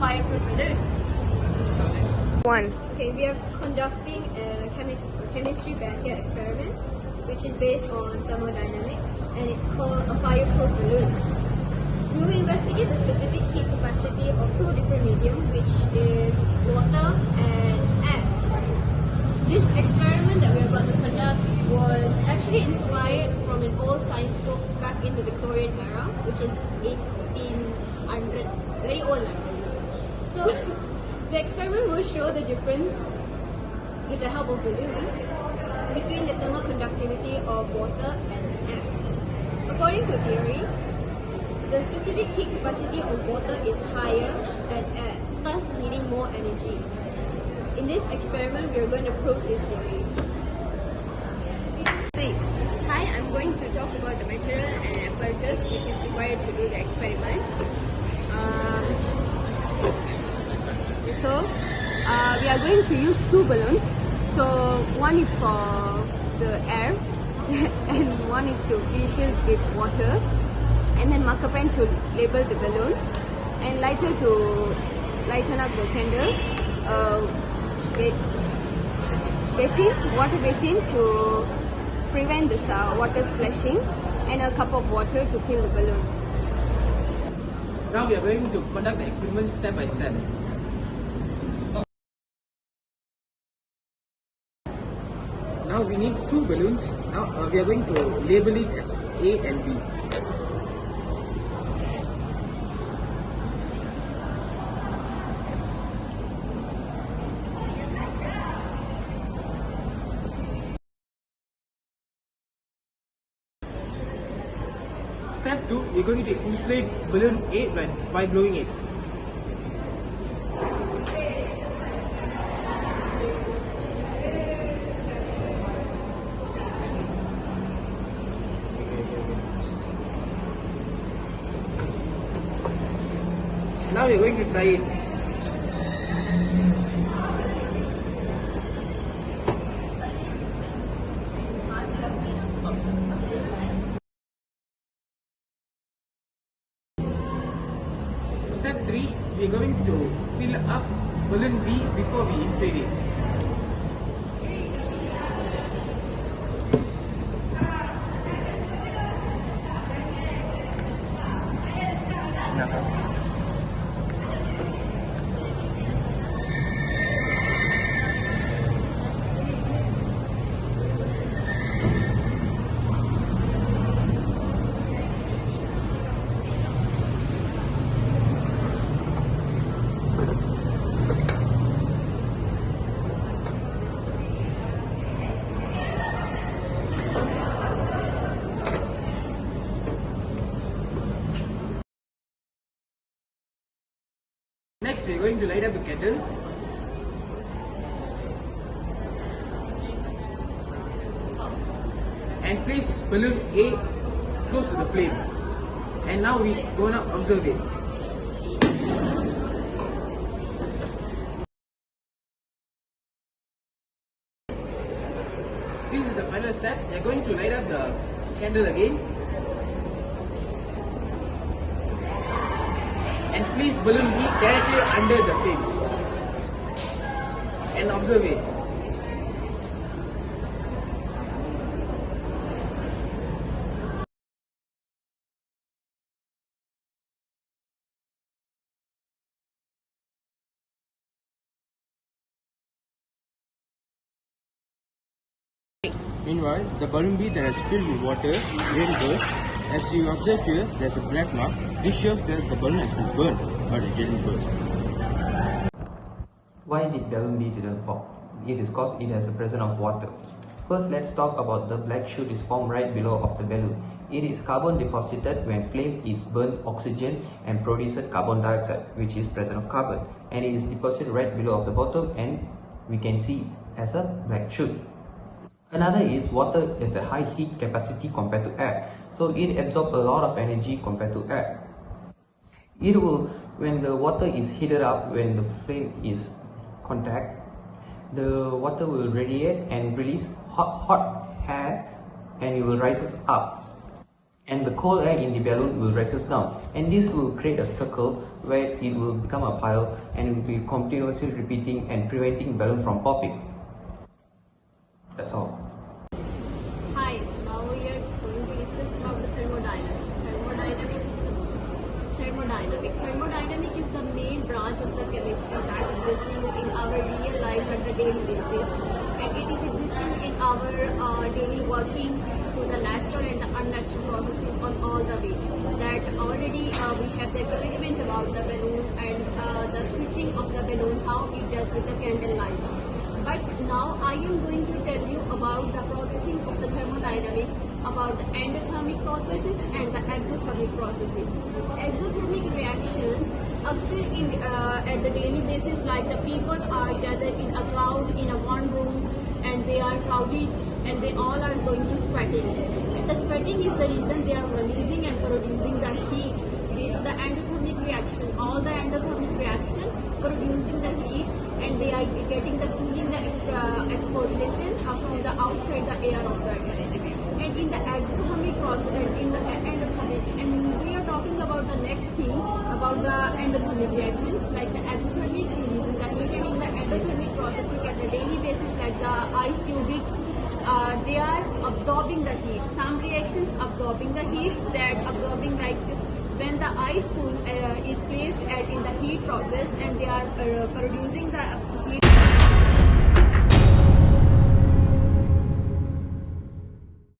fireproof balloon? One. Okay, we are conducting a chemistry backyard experiment, which is based on thermodynamics, and it's called a fireproof balloon. We will investigate the specific heat capacity of two different mediums, which is water and air. This experiment that we are about to conduct was actually inspired from an old science book back in the Victorian era, which is 1800, very old library. So the experiment will show the difference with the help of balloon between the thermal conductivity of water and air. According to theory, the specific heat capacity of water is higher than air, thus needing more energy. In this experiment, we are going to prove this theory. 3. Hi, I'm going to talk about the material and apparatus which is required to do the experiment. We are going to use two balloons. So one is for the air and one is to be filled with water, and then marker pen to label the balloon, and lighter to lighten up the candle, water basin to prevent this water splashing, and a cup of water to fill the balloon. Now we are going to conduct the experiment step by step. Now we need two balloons. Now we are going to label it as A and B. Step 2, we are going to inflate balloon A by blowing it. Now we are going to try it. Step 3, we are going to fill up balloon B before we inflate it. Next, we are going to light up the candle. And place balloon A close to the flame. And now we are going to observe it. This is the final step. We are going to light up the candle again. And place balloon B directly under the flame and observe it. Meanwhile, the balloon B that is filled with water didn't burst. As you observe here, there's a black mark. This shows that the balloon has been burned, but it didn't burst. Why did balloon B didn't pop? It is because it has a presence of water. First, let's talk about the black shoot is formed right below of the balloon. It is carbon deposited when flame is burned oxygen and produces carbon dioxide, which is presence of carbon, and it is deposited right below of the bottom, and we can see as a black shoot. Another is water is a high heat capacity compared to air, so it absorbs a lot of energy compared to air. It will, when the water is heated up, when the flame is contact, the water will radiate and release hot air, and it will rise up. and the cold air in the balloon will rises down, and this will create a circle where it will become a pile and it will be continuously repeating and preventing balloon from popping. That's all. Hi, now we are going to discuss about the thermodynamic. Thermodynamic is the main branch of the chemistry that is existing in our real life at the daily basis, and it is existing in our daily working to the natural and the unnatural processing on all the way. That already we have the experiment about the balloon and the switching of the balloon, how it does with the candle light. But now I am going to tell you about the processing of the thermodynamic, about the endothermic processes and the exothermic processes. Exothermic reactions occur at the daily basis, like the people are gathered in a crowd in a one room and they are crowded and they all are going to sweating. And the sweating is the reason they are releasing and producing the heat due to the endothermic reaction. All the endothermic reaction producing the heat, and they are getting the cooling, the exfoliation from the outside the air of the air. And in the exothermic process and in the endothermic, and we are talking about the next thing about the endothermic reactions, like the exothermic releasing the heat, and in the endothermic processing at the daily basis, like the ice cubic, they are absorbing the heat. Some reactions absorbing the heat, that absorbing like when the ice pool is placed in the heat process and they are producing the heat